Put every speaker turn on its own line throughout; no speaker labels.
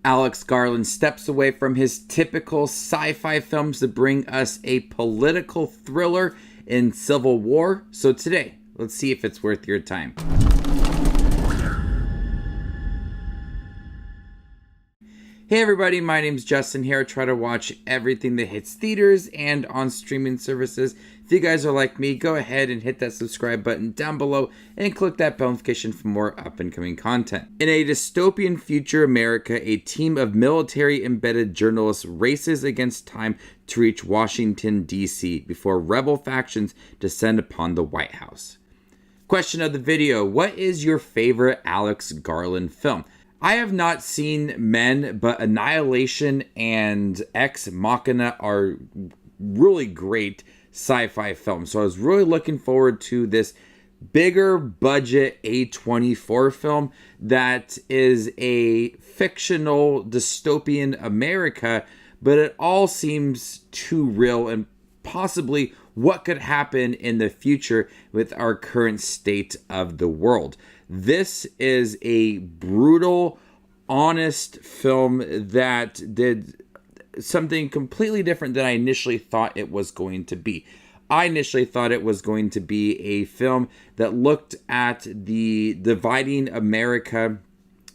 Alex Garland steps away from his typical sci-fi films to bring us a political thriller in Civil War. So today, let's see if it's worth your time. Hey everybody, my name's Justin here. I try to watch everything that hits theaters and on streaming services. If you guys are like me, go ahead and hit that subscribe button down below and click that bell notification for more up and coming content. In a dystopian future America, a team of military-embedded journalists races against time to reach Washington, D.C. before rebel factions descend upon the White House. Question of the video: what is your favorite Alex Garland film? I have not seen Men, but Annihilation and Ex Machina are really great sci-fi films. So I was really looking forward to this bigger budget A24 film that is a fictional dystopian America, but it all seems too real and possibly what could happen in the future with our current state of the world. This is a brutal, honest film that did something completely different than I initially thought it was going to be. I initially thought it was going to be a film that looked at the dividing America,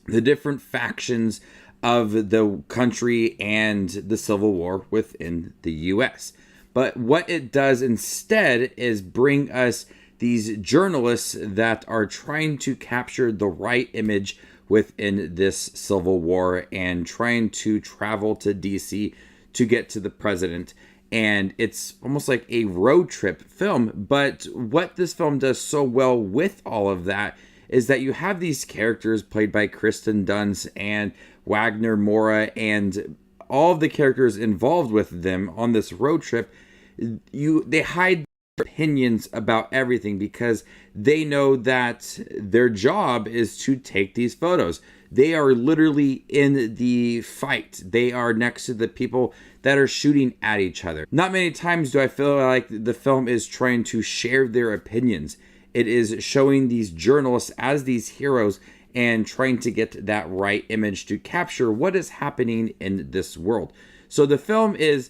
the different factions of the country, and the Civil War within the U.S. But what it does instead is bring us these journalists that are trying to capture the right image within this Civil War and trying to travel to DC to get to the president. And it's almost like a road trip film. But what this film does so well with all of that is that you have these characters played by Kristen Dunst and Wagner Moura and all of the characters involved with them on this road trip. They hide opinions about everything because they know that their job is to take these photos. They are literally in the fight. They are next to the people that are shooting at each other. Not many times do I feel like the film is trying to share their opinions. It is showing these journalists as these heroes and trying to get that right image to capture what is happening in this world. So the film is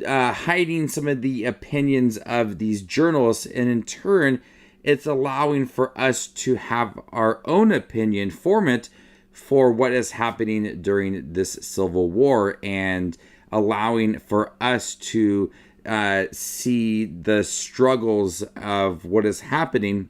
hiding some of the opinions of these journalists, and in turn it's allowing for us to have our own opinion, form it for what is happening during this Civil War, and allowing for us to see the struggles of what is happening,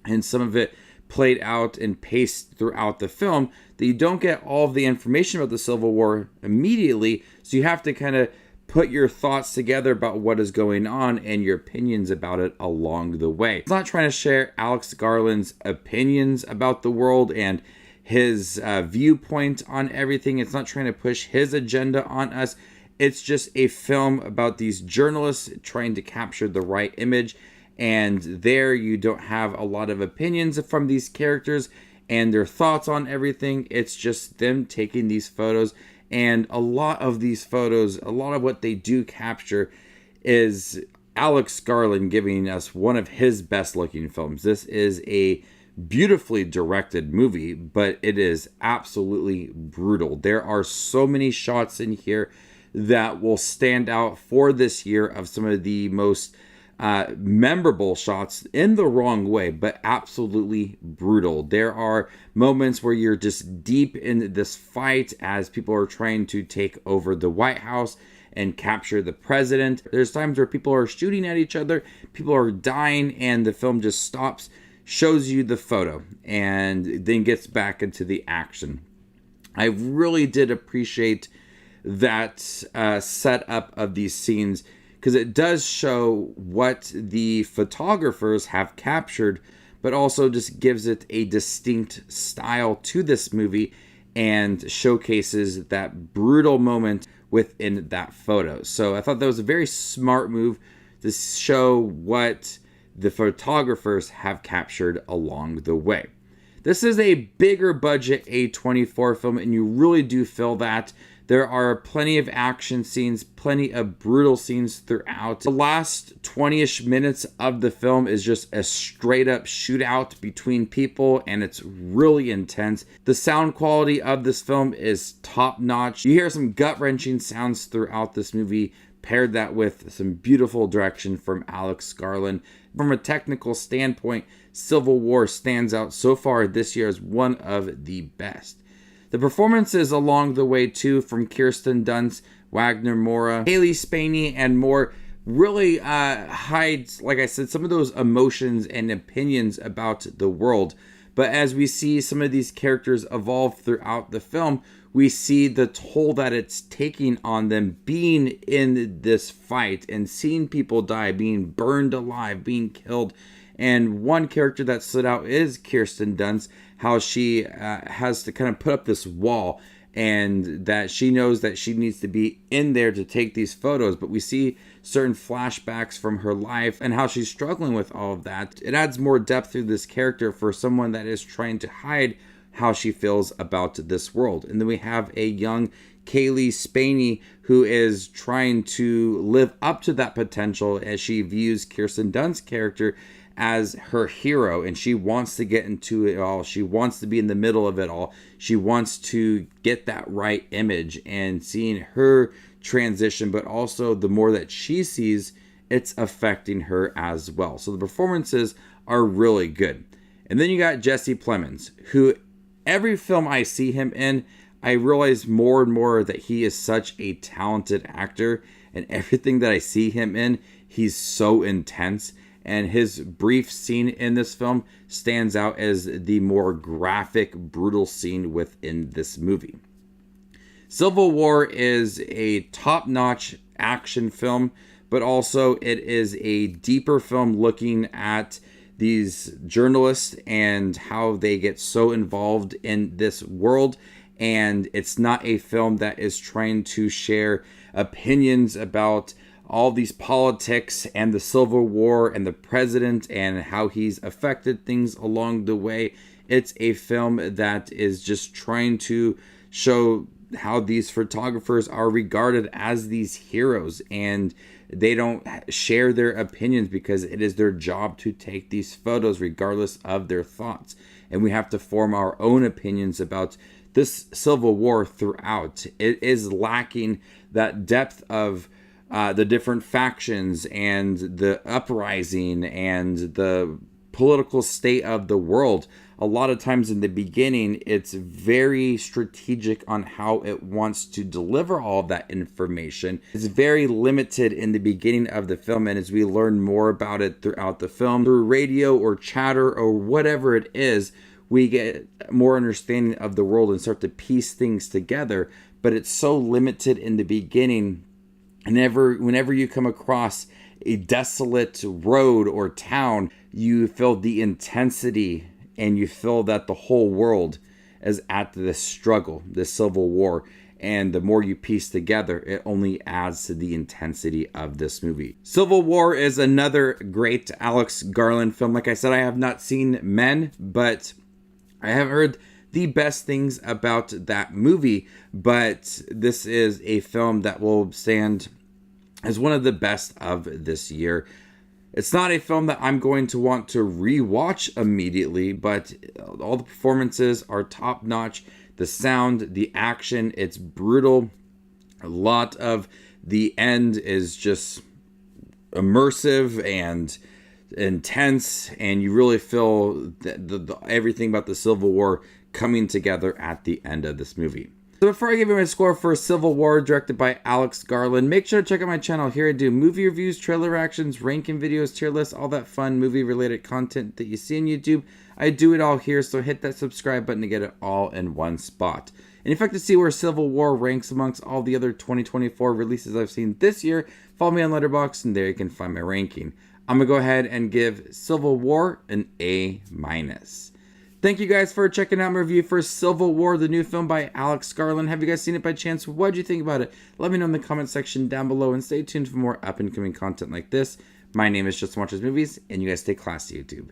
and some of it played out and paced throughout the film, that you don't get all of the information about the Civil War immediately, so you have to kind of put your thoughts together about what is going on and your opinions about it along the way. It's not trying to share Alex Garland's opinions about the world and his viewpoint on everything. It's not trying to push his agenda on us. It's just a film about these journalists trying to capture the right image. And there you don't have a lot of opinions from these characters and their thoughts on everything. It's just them taking these photos. And a lot of these photos, a lot of what they do capture is Alex Garland giving us one of his best looking films. This is a beautifully directed movie, but it is absolutely brutal. There are so many shots in here that will stand out for this year of some of the most memorable shots in the wrong way, but absolutely brutal. There are moments where you're just deep in this fight as people are trying to take over the White House and capture the president. There's times where people are shooting at each other, people are dying, and the film just stops, shows you the photo, and then gets back into the action. I really did appreciate that setup of these scenes, because it does show what the photographers have captured, but also just gives it a distinct style to this movie and showcases that brutal moment within that photo. So I thought that was a very smart move to show what the photographers have captured along the way. This is a bigger budget A24 film, and you really do feel that There are plenty of action scenes, plenty of brutal scenes throughout. The last 20-ish minutes of the film is just a straight up shootout between people, and it's really intense. The sound quality of this film is top notch. You hear some gut-wrenching sounds throughout this movie. Paired that with some beautiful direction from Alex Garland. From a technical standpoint, Civil War stands out so far this year as one of the best. The performances along the way too, from Kirsten Dunst, Wagner Moura, Haley Spaney, and more, really hides, like I said, some of those emotions and opinions about the world. But as we see some of these characters evolve throughout the film, we see the toll that it's taking on them being in this fight and seeing people die, being burned alive, being killed. And one character that stood out is Kirsten Dunst, how she has to kind of put up this wall, and that she knows that she needs to be in there to take these photos. But we see certain flashbacks from her life and how she's struggling with all of that. It adds more depth to this character for someone that is trying to hide how she feels about this world. And then we have a young Kaylee Spaney who is trying to live up to that potential as she views Kirsten Dunst's character as her hero, and she wants to get into it all. She wants to be in the middle of it all. She wants to get that right image, and seeing her transition, but also the more that she sees, it's affecting her as well. So the performances are really good. And then you got Jesse Plemons, who every film I see him in, I realize more and more that he is such a talented actor, and everything that I see him in, he's so intense. And his brief scene in this film stands out as the more graphic, brutal scene within this movie. Civil War is a top-notch action film, but also it is a deeper film looking at these journalists and how they get so involved in this world. And it's not a film that is trying to share opinions about all these politics and the Civil War and the president and how he's affected things along the way. It's a film that is just trying to show how these photographers are regarded as these heroes, and they don't share their opinions because it is their job to take these photos regardless of their thoughts. And we have to form our own opinions about this Civil War throughout. It is lacking that depth of the different factions and the uprising and the political state of the world. A lot of times in the beginning, it's very strategic on how it wants to deliver all of that information. It's very limited in the beginning of the film, and as we learn more about it throughout the film, through radio or chatter or whatever it is, we get more understanding of the world and start to piece things together. But it's so limited in the beginning. And whenever you come across a desolate road or town, you feel the intensity, and you feel that the whole world is at this struggle, this Civil War. And the more you piece together, it only adds to the intensity of this movie. Civil War is another great Alex Garland film. Like I said, I have not seen Men, but I have heard the best things about that movie. But this is a film that will stand as one of the best of this year. It's not a film that I'm going to want to rewatch immediately, but all the performances are top notch. The sound, the action, it's brutal. A lot of the end is just immersive and intense, and you really feel everything about the Civil War coming together at the end of this movie. So before I give you my score for Civil War, directed by Alex Garland, make sure to check out my channel. Here I do movie reviews, trailer reactions, ranking videos, tier lists, all that fun movie-related content that you see on YouTube. I do it all here, so hit that subscribe button to get it all in one spot. And if you'd like to see where Civil War ranks amongst all the other 2024 releases I've seen this year, follow me on Letterboxd, and there you can find my ranking. I'm going to go ahead and give Civil War an A-. Thank you guys for checking out my review for Civil War, the new film by Alex Garland. Have you guys seen it by chance? What did you think about it? Let me know in the comment section down below, and stay tuned for more up-and-coming content like this. My name is Just Watches Movies, and you guys stay classy, YouTube.